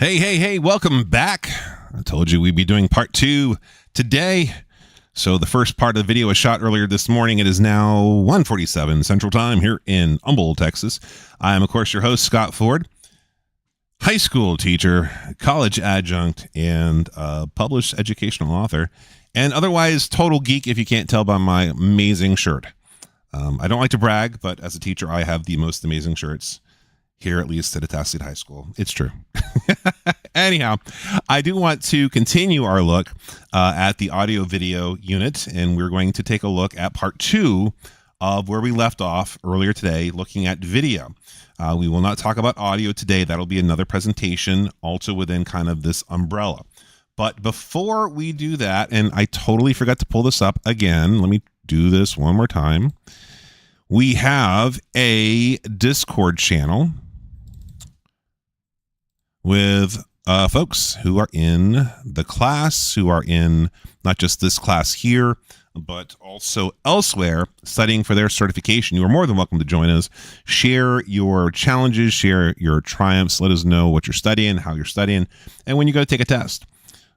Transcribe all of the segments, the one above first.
Hey, welcome back. I told you we'd be doing part 2 today. So the first part of the video was shot earlier this morning. It is now 1:47 Central Time here in Humboldt, Texas. I am, of course, your host, Scott Ford, high school teacher, college adjunct, and published educational author, and otherwise total geek if you can't tell by my amazing shirt. I don't like to brag, but as a teacher, I have the most amazing shirts here, at least at Atascocita High School. It's true. Anyhow, I do want to continue our look at the audio video unit, and we're going to take a look at part 2 of where we left off earlier today, looking at video. We will not talk about audio today. That'll be another presentation also within kind of this umbrella. But before we do that, and I totally forgot to pull this up again, let me do this one more time. We have a Discord channel with folks who are in the class, who are in not just this class here, but also elsewhere studying for their certification. You are more than welcome to join us. Share your challenges, share your triumphs. Let us know what you're studying, how you're studying, and when you go to take a test.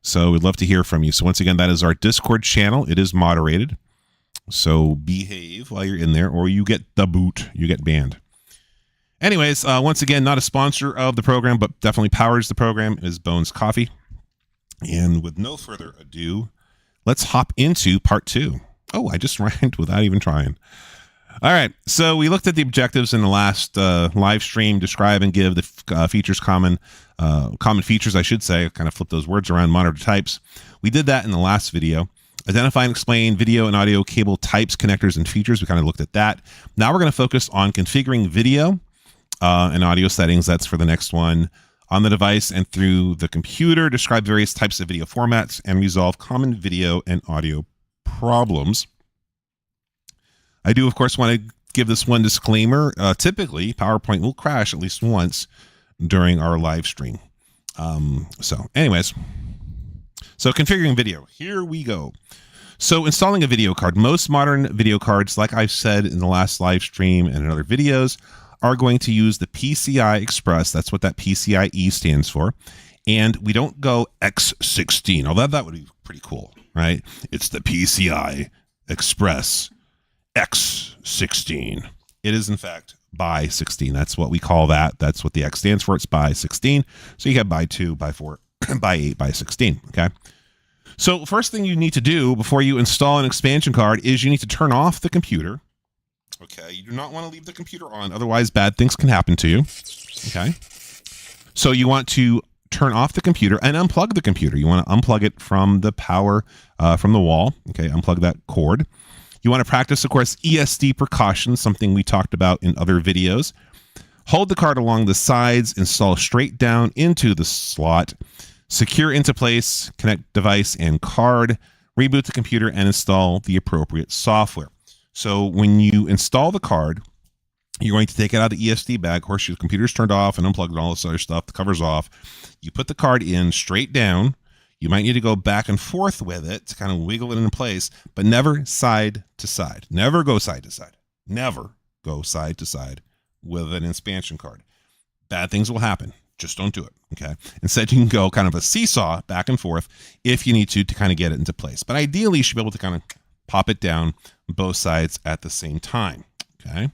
So we'd love to hear from you. So once again, that is our Discord channel. It is moderated. So behave while you're in there, or you get the boot, you get banned. Anyways, once again, not a sponsor of the program, but definitely powers the program, is Bones Coffee. And with no further ado, let's hop into part 2. Oh, I just rhymed without even trying. All right, so we looked at the objectives in the last live stream, describe and give the features common features, I should say. I kind of flipped those words around, monitor types. We did that in the last video. Identify and explain video and audio cable types, connectors, and features. We kind of looked at that. Now we're going to focus on configuring video and audio settings. That's for the next one. On the device and through the computer, describe various types of video formats and resolve common video and audio problems. I do, of course, want to give this one disclaimer. Typically, PowerPoint will crash at least once during our live stream. So configuring video. Here we go. So installing a video card. Most modern video cards, like I've said in the last live stream and in other videos, are going to use the PCI Express. That's what that PCIe stands for. And we don't go X16, although that would be pretty cool, right? It's the PCI Express X16. It is, in fact, by 16. That's what we call that. That's what the X stands for. It's by 16. So you have by 2, by 4, by 8, by 16, okay? So first thing you need to do before you install an expansion card is you need to turn off the computer. Okay, you do not want to leave the computer on, otherwise bad things can happen to you. Okay, so you want to turn off the computer and unplug the computer. You want to unplug it from the power, from the wall. Okay, unplug that cord. You want to practice, of course, ESD precautions, something we talked about in other videos. Hold the card along the sides, install straight down into the slot, secure into place, connect device and card, reboot the computer, and install the appropriate software. So when you install the card, you're going to take it out of the ESD bag. Of course, your computer's turned off and unplugged and all this other stuff. The cover's off. You put the card in straight down. You might need to go back and forth with it to kind of wiggle it in place, but never side to side. Never go side to side. Never go side to side with an expansion card. Bad things will happen. Just don't do it, okay? Instead, you can go kind of a seesaw back and forth if you need to kind of get it into place. But ideally, you should be able to kind of pop it down both sides at the same time, okay?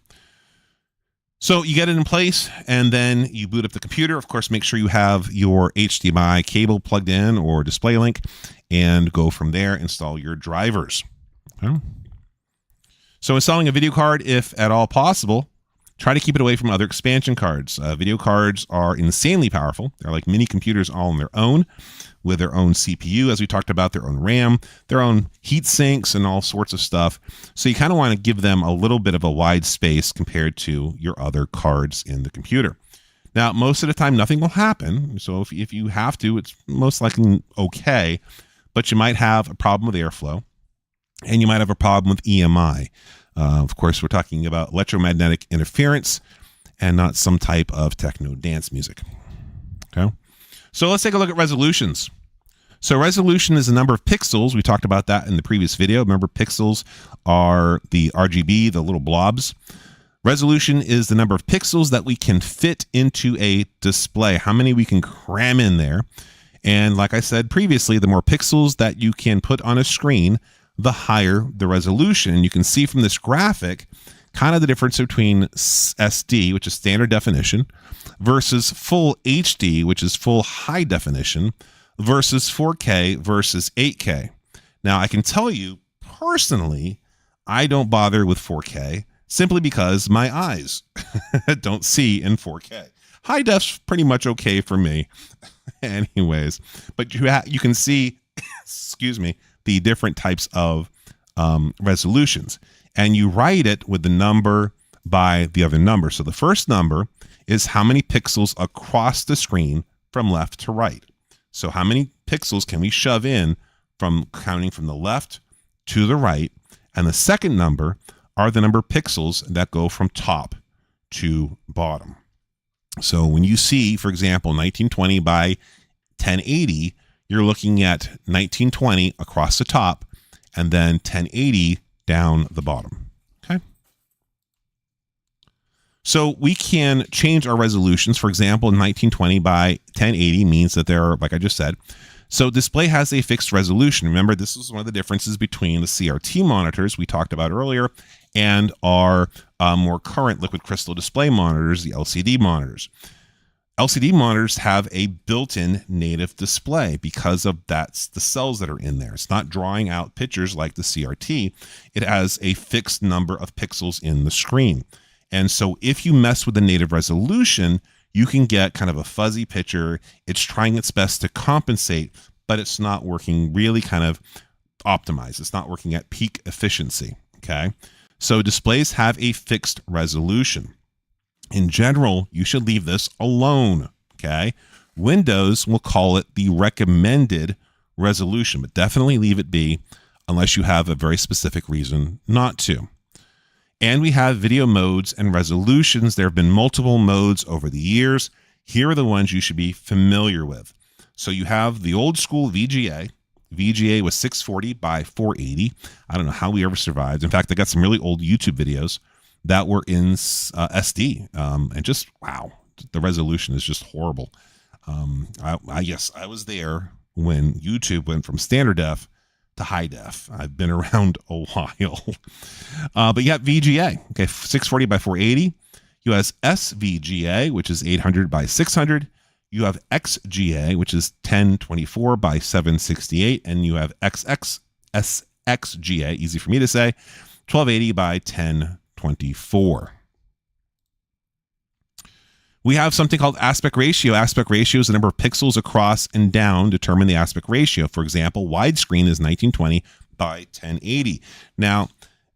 So you get it in place, and then you boot up the computer. Of course, make sure you have your HDMI cable plugged in or display link, and go from there, install your drivers, okay? So installing a video card, if at all possible, try to keep it away from other expansion cards. Video cards are insanely powerful. They're like mini computers all on their own, with their own CPU, as we talked about, their own RAM, their own heat sinks, and all sorts of stuff. So you kind of want to give them a little bit of a wide space compared to your other cards in the computer. Now, most of the time, nothing will happen. So if you have to, it's most likely okay, but you might have a problem with airflow, and you might have a problem with EMI. Of course, we're talking about electromagnetic interference and not some type of techno dance music. Okay. So let's take a look at resolutions. So resolution is the number of pixels. We talked about that in the previous video. Remember, pixels are the RGB, the little blobs. Resolution is the number of pixels that we can fit into a display, how many we can cram in there. And like I said previously, the more pixels that you can put on a screen, the higher the resolution. And you can see from this graphic kind of the difference between SD, which is standard definition, versus full HD, which is full high definition, versus 4K versus 8K. Now, I can tell you personally, I don't bother with 4K simply because my eyes don't see in 4K. High def's pretty much okay for me anyways, but you can see, excuse me, the different types of resolutions, and you write it with the number by the other number. So the first number is how many pixels across the screen from left to right. So how many pixels can we shove in from counting from the left to the right? And the second number are the number of pixels that go from top to bottom. So when you see, for example, 1920 by 1080, you're looking at 1920 across the top and then 1080 down the bottom. Okay. So we can change our resolutions. For example, 1920 by 1080 means that there are, like I just said, so display has a fixed resolution. Remember, this is one of the differences between the CRT monitors we talked about earlier and our more current liquid crystal display monitors, the LCD monitors. LCD monitors have a built-in native display because of that's the cells that are in there. It's not drawing out pictures like the CRT. It has a fixed number of pixels in the screen. And so if you mess with the native resolution, you can get kind of a fuzzy picture. It's trying its best to compensate, but it's not working really kind of optimized. It's not working at peak efficiency, okay? So displays have a fixed resolution. In general, you should leave this alone, okay? Windows will call it the recommended resolution, but definitely leave it be unless you have a very specific reason not to. And we have video modes and resolutions. There have been multiple modes over the years. Here are the ones you should be familiar with. So you have the old school VGA. VGA was 640 by 480. I don't know how we ever survived. In fact, I got some really old YouTube videos that were in SD. And just, wow, the resolution is just horrible. I guess I was there when YouTube went from standard def to high def. I've been around a while. But you have VGA, okay, 640 by 480. You have SVGA, which is 800 by 600. You have XGA, which is 1024 by 768. And you have SXGA, easy for me to say, 1280 by 1024. We have something called aspect ratio. Aspect ratio is the number of pixels across and down determine the aspect ratio. For example, widescreen is 1920 by 1080. Now,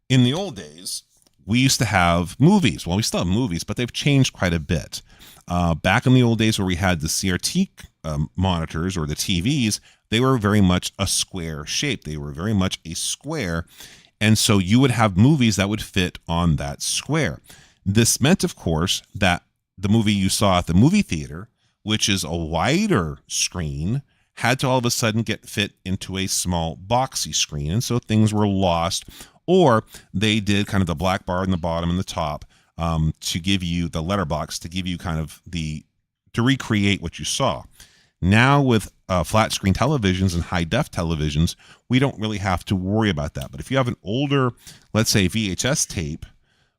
in the old days, we used to have movies. Well, we still have movies, but they've changed quite a bit. Back in the old days where we had the CRT monitors or the TVs, they were very much a square shape. They were very much a square. And so you would have movies that would fit on that square. This meant, of course, that the movie you saw at the movie theater, which is a wider screen, had to all of a sudden get fit into a small boxy screen. And so things were lost, or they did kind of the black bar in the bottom and the top to give you the letterbox, to give you kind of to recreate what you saw. Now with flat screen televisions and high def televisions, we don't really have to worry about that. But if you have an older, let's say VHS tape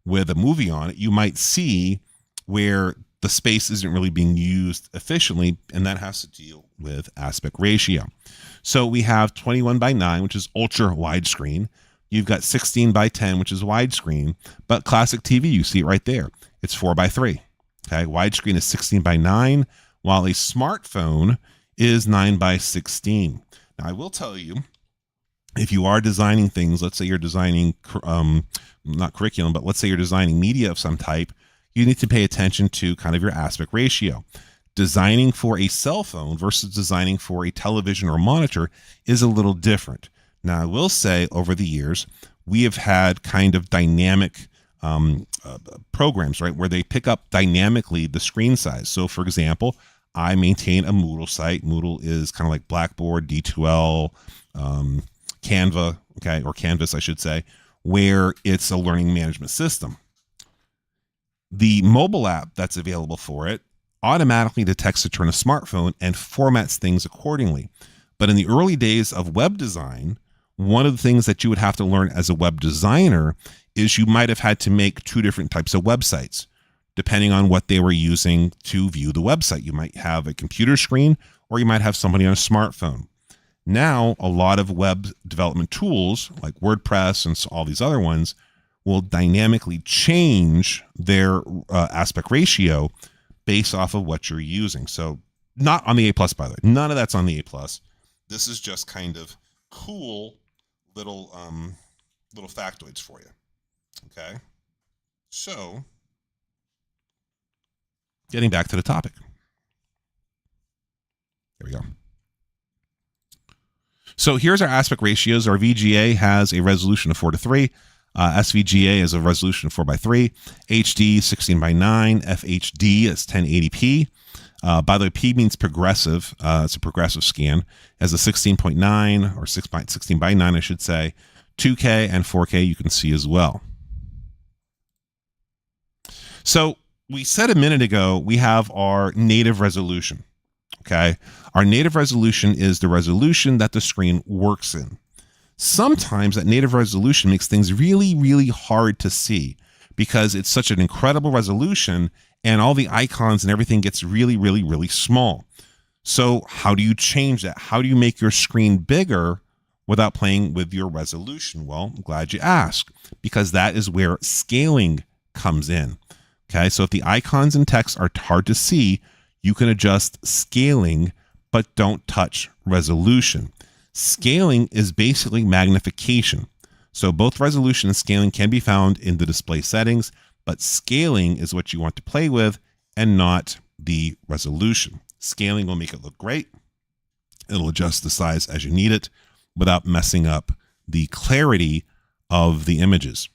with a movie on it, you might see where the space isn't really being used efficiently, and that has to deal with aspect ratio. So we have 21 by 9, which is ultra widescreen. You've got 16 by 10, which is widescreen, but classic TV, you see it right there. It's 4 by 3. Okay, widescreen is 16 by 9, while a smartphone is 9 by 16. Now, I will tell you, if you are designing things, let's say you're designing, not curriculum, but let's say you're designing media of some type, you need to pay attention to kind of your aspect ratio. Designing for a cell phone versus designing for a television or monitor is a little different. Now, I will say over the years, we have had kind of dynamic programs, right, where they pick up dynamically the screen size. So, for example, I maintain a Moodle site. Moodle is kind of like Blackboard, D2L, Canva, okay, or Canvas, I should say, where it's a learning management system. The mobile app that's available for it automatically detects to turn a smartphone and formats things accordingly. But in the early days of web design, one of the things that you would have to learn as a web designer is you might have had to make two different types of websites, depending on what they were using to view the website. You might have a computer screen, or you might have somebody on a smartphone. Now, a lot of web development tools like WordPress and all these other ones will dynamically change their aspect ratio based off of what you're using. So not on the A+, by the way. None of that's on the A+. This is just kind of cool little factoids for you. Okay? So, getting back to the topic. There we go. So here's our aspect ratios. Our VGA has a resolution of 4:3. SVGA is a resolution of 4:3. HD 16:9. FHD is 1080p. By the way, P means progressive. It's a progressive scan. It has a 16.9 or 16:9, I should say. 2K and 4K you can see as well. So we said a minute ago we have our native resolution. Okay, our native resolution is the resolution that the screen works in. Sometimes that native resolution makes things really, really hard to see because it's such an incredible resolution and all the icons and everything gets really, really, really small. So how do you change that? How do you make your screen bigger without playing with your resolution? Well, I'm glad you asked, because that is where scaling comes in. Okay, so if the icons and text are hard to see, you can adjust scaling, but don't touch resolution. Scaling is basically magnification. So both resolution and scaling can be found in the display settings, but scaling is what you want to play with and not the resolution. Scaling will make it look great. It'll adjust the size as you need it without messing up the clarity of the images.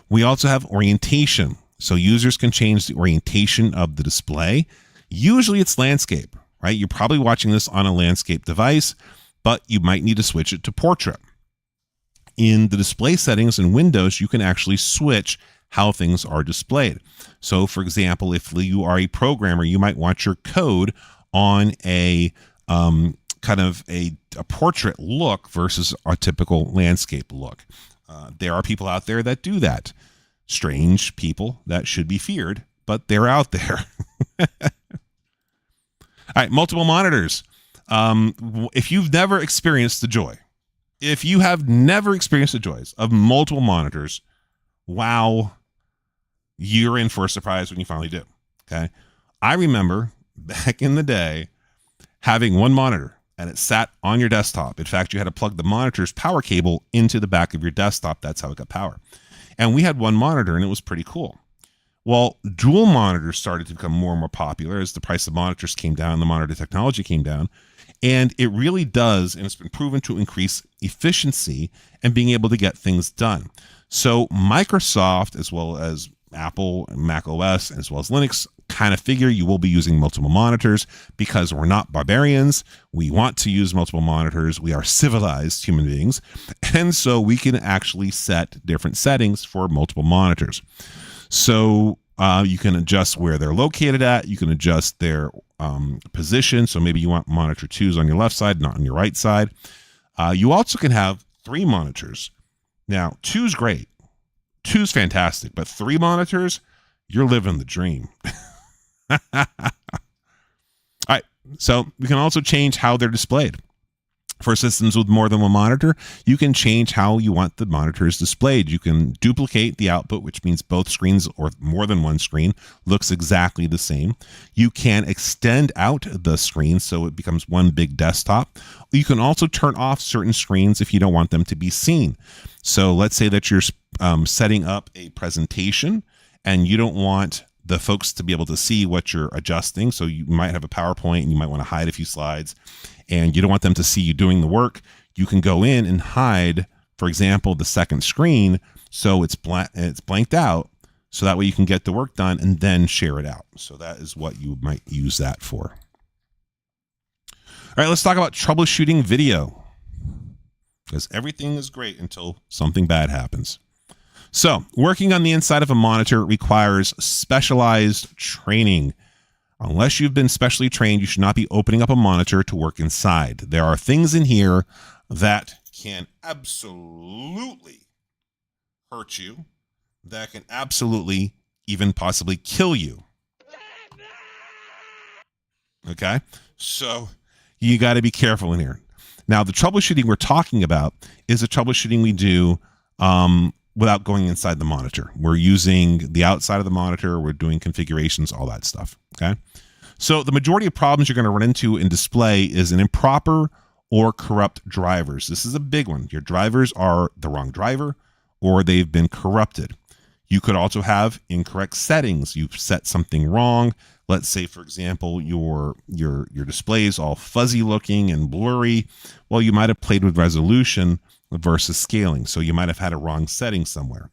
We also have orientation. So users can change the orientation of the display. Usually it's landscape, right? You're probably watching this on a landscape device, but you might need to switch it to portrait. In the display settings in Windows, you can actually switch how things are displayed. So for example, if you are a programmer, you might want your code on a kind of a portrait look versus a typical landscape look. There are people out there that do that. Strange people that should be feared, but they're out there. All right, multiple monitors. If you've never experienced the joy, if you have never experienced the joys of multiple monitors, wow, you're in for a surprise when you finally do. Okay. I remember back in the day having one monitor and it sat on your desktop. In fact, you had to plug the monitor's power cable into the back of your desktop. That's how it got power. And we had one monitor and it was pretty cool. Well, dual monitors started to become more and more popular as the price of monitors came down, the monitor technology came down. And it really does, and it's been proven to increase efficiency and being able to get things done. So Microsoft, as well as Apple and Mac OS, as well as Linux, kind of figure you will be using multiple monitors because we're not barbarians. We want to use multiple monitors. We are civilized human beings. And so we can actually set different settings for multiple monitors. So you can adjust where they're located at. You can adjust their position. So maybe you want monitor 2's on your left side, not on your right side. You also can have 3 monitors. Now, 2's great. 2's fantastic, but 3 monitors, you're living the dream. All right. So we can also change how they're displayed. For systems with more than one monitor, you can change how you want the monitors displayed. You can duplicate the output, which means both screens or more than one screen looks exactly the same. You can extend out the screen so it becomes one big desktop. You can also turn off certain screens if you don't want them to be seen. So let's say that you're setting up a presentation and you don't want the folks to be able to see what you're adjusting. So you might have a PowerPoint and you might want to hide a few slides and you don't want them to see you doing the work. You can go in and hide, for example, the second screen so it's blanked out, so that way you can get the work done and then share it out. So that is what you might use that for. All right, let's talk about troubleshooting video, because everything is great until something bad happens. So working on the inside of a monitor requires specialized training. Unless you've been specially trained, you should not be opening up a monitor to work inside. There are things in here that can absolutely hurt you, that can absolutely even possibly kill you. Okay? So you got to be careful in here. Now, the troubleshooting we're talking about is the troubleshooting we do without going inside the monitor. We're using the outside of the monitor. We're doing configurations, all that stuff. Okay. So the majority of problems you're going to run into in display is an improper or corrupt drivers. This is a big one. Your drivers are the wrong driver or they've been corrupted. You could also have incorrect settings. You've set something wrong. Let's say, for example, your display is all fuzzy looking and blurry. Well, you might have played with resolution versus scaling. So you might have had a wrong setting somewhere.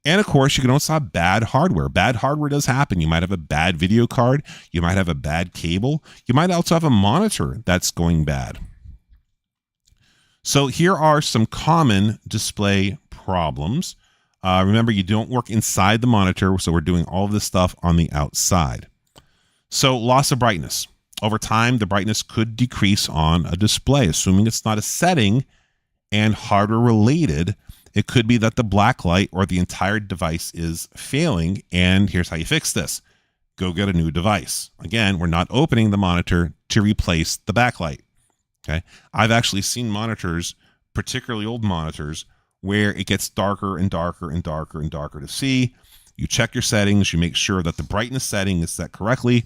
And of course, you can also have bad hardware. Bad hardware does happen. You might have a bad video card. You might have a bad cable. You might also have a monitor that's going bad. So here are some common display problems. Remember, you don't work inside the monitor, so we're doing all of this stuff on the outside. So loss of brightness. Over time, the brightness could decrease on a display, assuming it's not a setting and hardware related. It could be that the black light or the entire device is failing, and here's how you fix this. Go get a new device. Again, we're not opening the monitor to replace the backlight. Okay, I've actually seen monitors, particularly old monitors, where it gets darker and darker and darker and darker to see. You check your settings, you make sure that the brightness setting is set correctly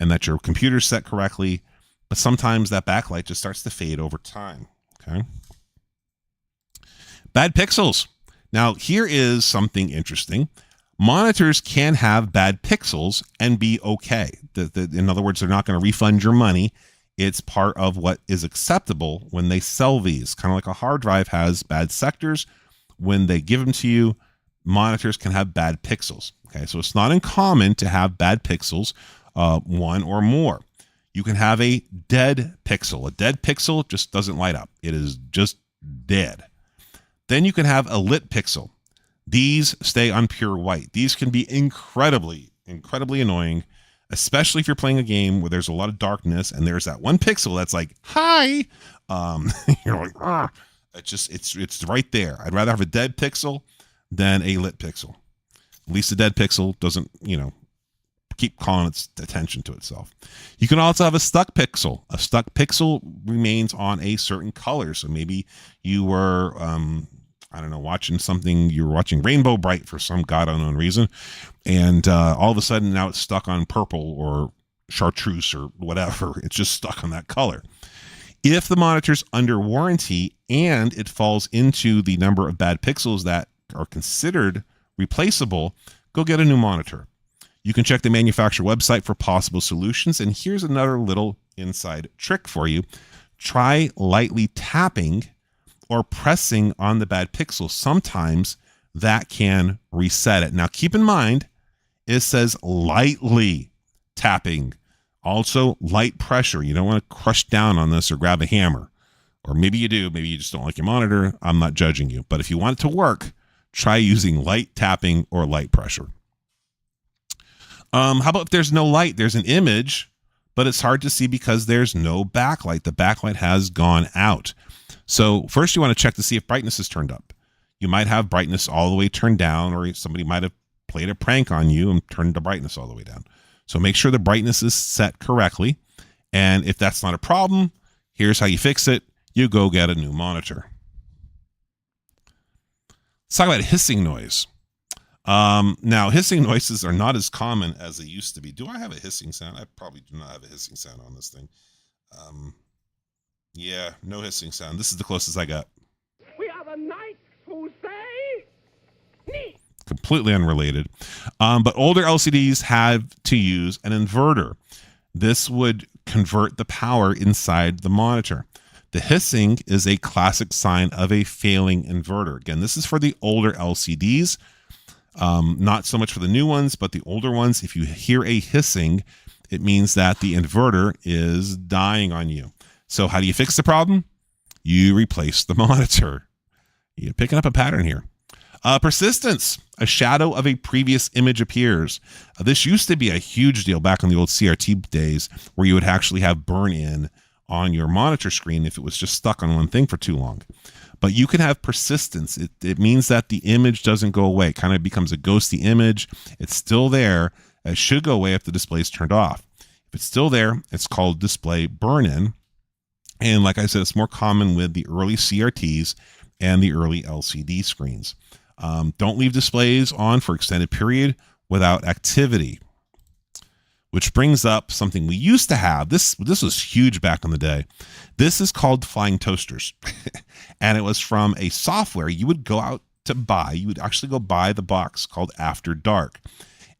and that your computer's set correctly, but sometimes that backlight just starts to fade over time. Okay. Bad pixels. Now, here is something interesting. Monitors can have bad pixels and be okay. In other words, they're not going to refund your money. It's part of what is acceptable when they sell these. Kind of like a hard drive has bad sectors. When they give them to you, monitors can have bad pixels. Okay, so it's not uncommon to have bad pixels, one or more. You can have a dead pixel. A dead pixel just doesn't light up. It is just dead. Then you can have a lit pixel. These stay on pure white. These can be incredibly annoying, especially if you're playing a game where there's a lot of darkness and there's that one pixel that's like, hi. You're like, ah. It's right there. I'd rather have a dead pixel than a lit pixel. At least a dead pixel doesn't, keep calling its attention to itself. You can also have a stuck pixel. A stuck pixel remains on a certain color. So maybe you were, watching something, you were watching Rainbow Bright for some god unknown reason. And all of a sudden now it's stuck on purple or chartreuse or whatever. It's just stuck on that color. If the monitor's under warranty and it falls into the number of bad pixels that are considered replaceable, go get a new monitor. You can check the manufacturer website for possible solutions. And here's another little inside trick for you. Try lightly tapping or pressing on the bad pixel. Sometimes that can reset it. Now, keep in mind, it says lightly tapping. Also, light pressure. You don't want to crush down on this or grab a hammer. Or maybe you do. Maybe you just don't like your monitor. I'm not judging you. But if you want it to work, try using light tapping or light pressure. How about if there's no light? There's an image, but it's hard to see because there's no backlight. The backlight has gone out. So first you want to check to see if brightness is turned up. You might have brightness all the way turned down, or somebody might have played a prank on you and turned the brightness all the way down. So make sure the brightness is set correctly. And if that's not a problem, here's how you fix it. You go get a new monitor. Let's talk about hissing noise. Now, hissing noises are not as common as they used to be. Do I have a hissing sound? I probably do not have a hissing sound on this thing. Yeah, no hissing sound. This is the closest I got. We are the knights who say neat. Completely unrelated. But older LCDs have to use an inverter. This would convert the power inside the monitor. The hissing is a classic sign of a failing inverter. Again, this is for the older LCDs. Not so much for the new ones, but the older ones. If you hear a hissing, it means that the inverter is dying on you. So how do you fix the problem? You replace the monitor. You're picking up a pattern here. Persistence. A shadow of a previous image appears. This used to be a huge deal back in the old CRT days, where you would actually have burn in on your monitor screen if it was just stuck on one thing for too long. But you can have persistence. It means that the image doesn't go away. It kind of becomes a ghosty image. It's still there. It should go away if the display is turned off. If it's still there, it's called display burn-in. And like I said, it's more common with the early CRTs and the early LCD screens. Don't leave displays on for extended period without activity. Which brings up something we used to have. This was huge back in the day. This is called flying toasters. And it was from a software you would go out to buy. You would actually go buy the box called After Dark.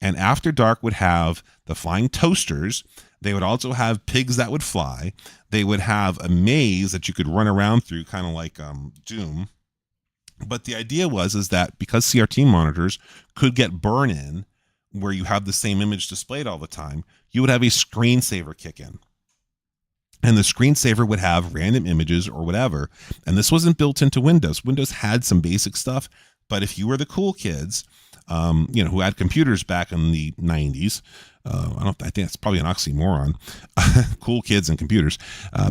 And After Dark would have the flying toasters. They would also have pigs that would fly. They would have a maze that you could run around through, kind of like Doom. But the idea is that because CRT monitors could get burn-in, where you have the same image displayed all the time, you would have a screensaver kick in. And the screensaver would have random images or whatever. And this wasn't built into Windows. Windows had some basic stuff, but if you were the cool kids, who had computers back in the 90s, I think that's probably an oxymoron, cool kids and computers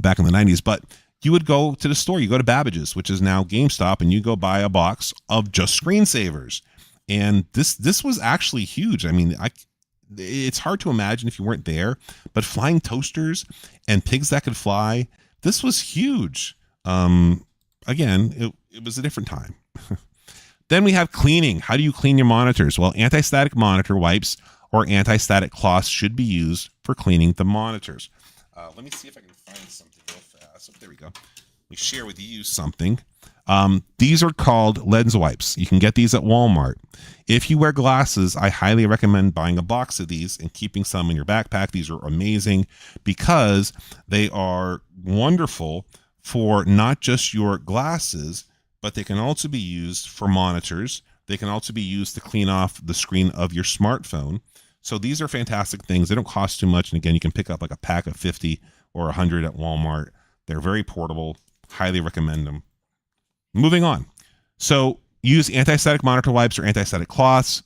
back in the 90s, but you would go to the store, you go to Babbage's, which is now GameStop, and you go buy a box of just screensavers. And this was actually huge. I mean, it's hard to imagine if you weren't there, but flying toasters and pigs that could fly, this was huge. Again, it was a different time. Then we have cleaning. How do you clean your monitors? Well, anti-static monitor wipes or anti-static cloths should be used for cleaning the monitors. Let me see if I can find something real fast. Oh, there we go. Let me share with you something. These are called lens wipes. You can get these at Walmart. If you wear glasses, I highly recommend buying a box of these and keeping some in your backpack. These are amazing because they are wonderful for not just your glasses, but they can also be used for monitors. They can also be used to clean off the screen of your smartphone. So these are fantastic things. They don't cost too much. And again, you can pick up like a pack of 50 or 100 at Walmart. They're very portable. Highly recommend them. Moving on. So use anti-static monitor wipes or anti-static cloths.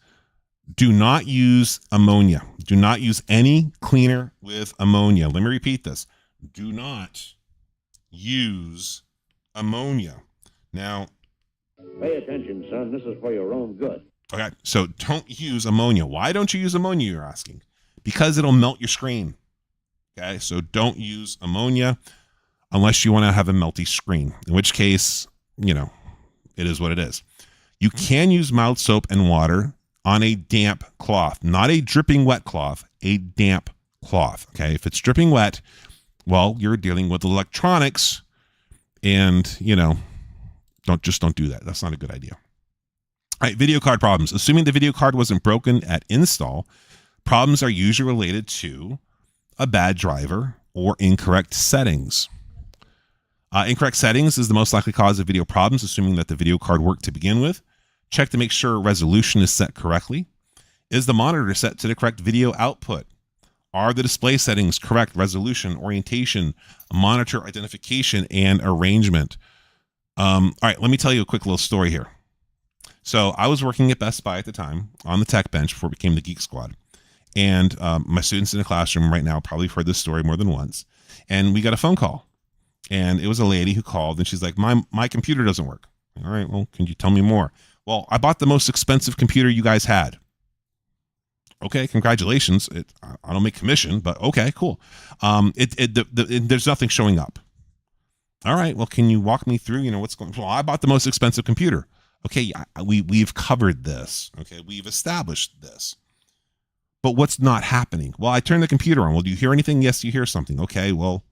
Do not use ammonia. Do not use any cleaner with ammonia. Let me repeat this. Do not use ammonia. Now, pay attention, son. This is for your own good. Okay, so don't use ammonia. Why don't you use ammonia, you're asking? Because it'll melt your screen. Okay, so don't use ammonia unless you want to have a melty screen, in which case, it is what it is. You can use mild soap and water on a damp cloth, not a dripping wet cloth, a damp cloth. Okay, if it's dripping wet, well, you're dealing with electronics, and don't do that. That's not a good idea. All right, video card problems. Assuming the video card wasn't broken at install, problems are usually related to a bad driver or incorrect settings. Incorrect settings is the most likely cause of video problems, assuming that the video card worked to begin with. Check to make sure resolution is set correctly. Is the monitor set to the correct video output? Are the display settings correct? Resolution, orientation, monitor identification, and arrangement. All right, let me tell you a quick little story here. So I was working at Best Buy at the time on the tech bench before it became the Geek Squad. And my students in the classroom right now probably have heard this story more than once. And we got a phone call. And it was a lady who called, and she's like, my computer doesn't work. All right, well, can you tell me more? Well, I bought the most expensive computer you guys had. Okay, congratulations. I don't make commission, but okay, cool. There's nothing showing up. All right, well, can you walk me through, what's going on? Well, I bought the most expensive computer. Okay, we've covered this. Okay, we've established this. But what's not happening? Well, I turned the computer on. Well, do you hear anything? Yes, you hear something. Okay, well.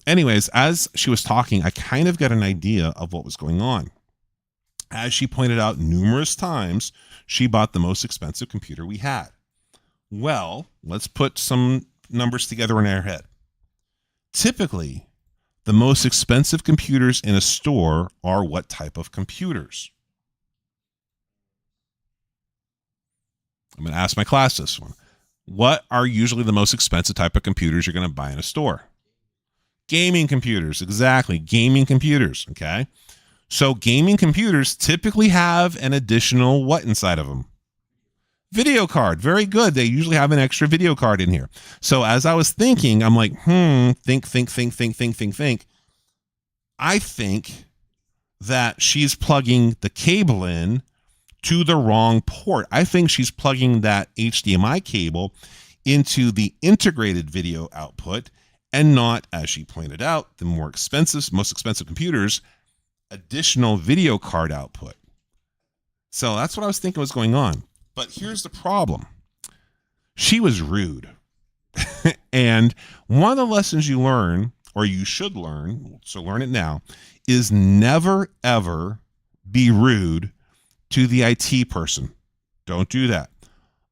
Anyways, as she was talking, I kind of got an idea of what was going on. As she pointed out numerous times, she bought the most expensive computer we had. Well, let's put some numbers together in our head. Typically, the most expensive computers in a store are what type of computers? I'm going to ask my class this one. What are usually the most expensive type of computers you're going to buy in a store? Gaming computers, exactly. Gaming computers, okay? So gaming computers typically have an additional what inside of them? Video card. Very good. They usually have an extra video card in here. So as I was thinking, I'm like, think. I think that she's plugging the cable in to the wrong port. I think she's plugging that HDMI cable into the integrated video output and not, as she pointed out, the most expensive computers, additional video card output. So that's what I was thinking was going on. But here's the problem. She was rude. And one of the lessons you learn, or you should learn, so learn it now, is never, ever be rude to the IT person. Don't do that.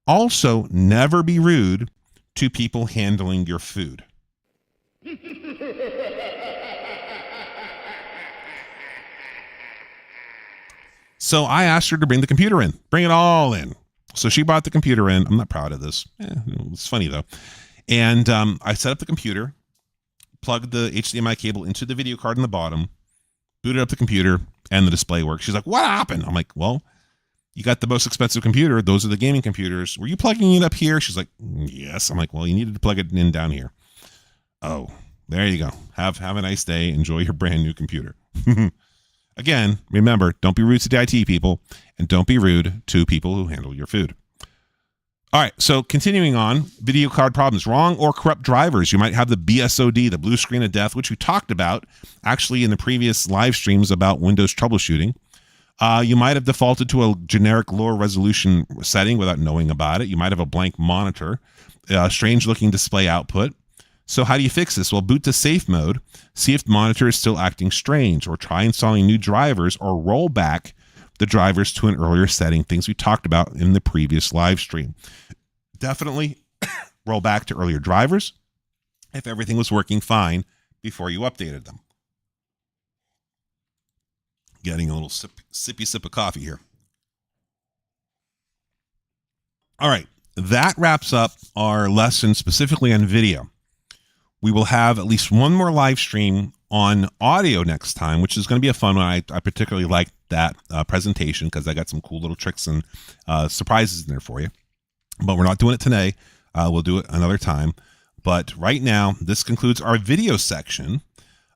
Also, never be rude to people handling your food. So I asked her to bring the computer in. Bring it all in. So she brought the computer in. I'm not proud of this. It's funny, though. And I set up the computer, plugged the HDMI cable into the video card in the bottom, booted up the computer, and the display worked. She's like, what happened? I'm like, well, you got the most expensive computer. Those are the gaming computers. Were you plugging it up here? She's like, yes. I'm like, well, you needed to plug it in down here. Oh, there you go. Have a nice day. Enjoy your brand new computer. Again, remember, don't be rude to the IT people, and don't be rude to people who handle your food. All right, so continuing on, video card problems, wrong or corrupt drivers. You might have the BSOD, the blue screen of death, which we talked about actually in the previous live streams about Windows troubleshooting. You might have defaulted to a generic lower resolution setting without knowing about it. You might have a blank monitor, strange looking display output. So how do you fix this? Well, boot to safe mode, see if the monitor is still acting strange, or try installing new drivers, or roll back the drivers to an earlier setting, things we talked about in the previous live stream. Definitely roll back to earlier drivers if everything was working fine before you updated them. Getting a little sippy sip of coffee here. All right, that wraps up our lesson specifically on video. We will have at least one more live stream on audio next time, which is going to be a fun one. I particularly like that presentation because I got some cool little tricks and surprises in there for you. But we're not doing it today. We'll do it another time. But right now, this concludes our video section.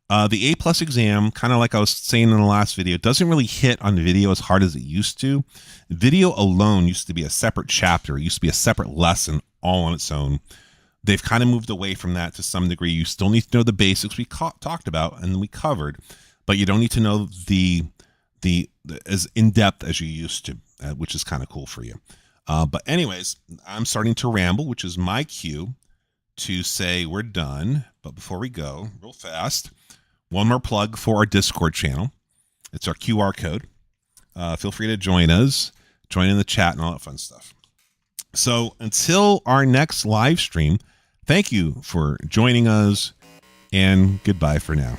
The A+ exam, kind of like I was saying in the last video, doesn't really hit on video as hard as it used to. Video alone used to be a separate chapter. It used to be a separate lesson all on its own. They've kind of moved away from that to some degree. You still need to know the basics we talked about and we covered, but you don't need to know the as in-depth as you used to, which is kind of cool for you. But anyways, I'm starting to ramble, which is my cue to say we're done. But before we go, real fast, one more plug for our Discord channel. It's our QR code. Feel free to join us, join in the chat and all that fun stuff. So until our next live stream, thank you for joining us, and goodbye for now.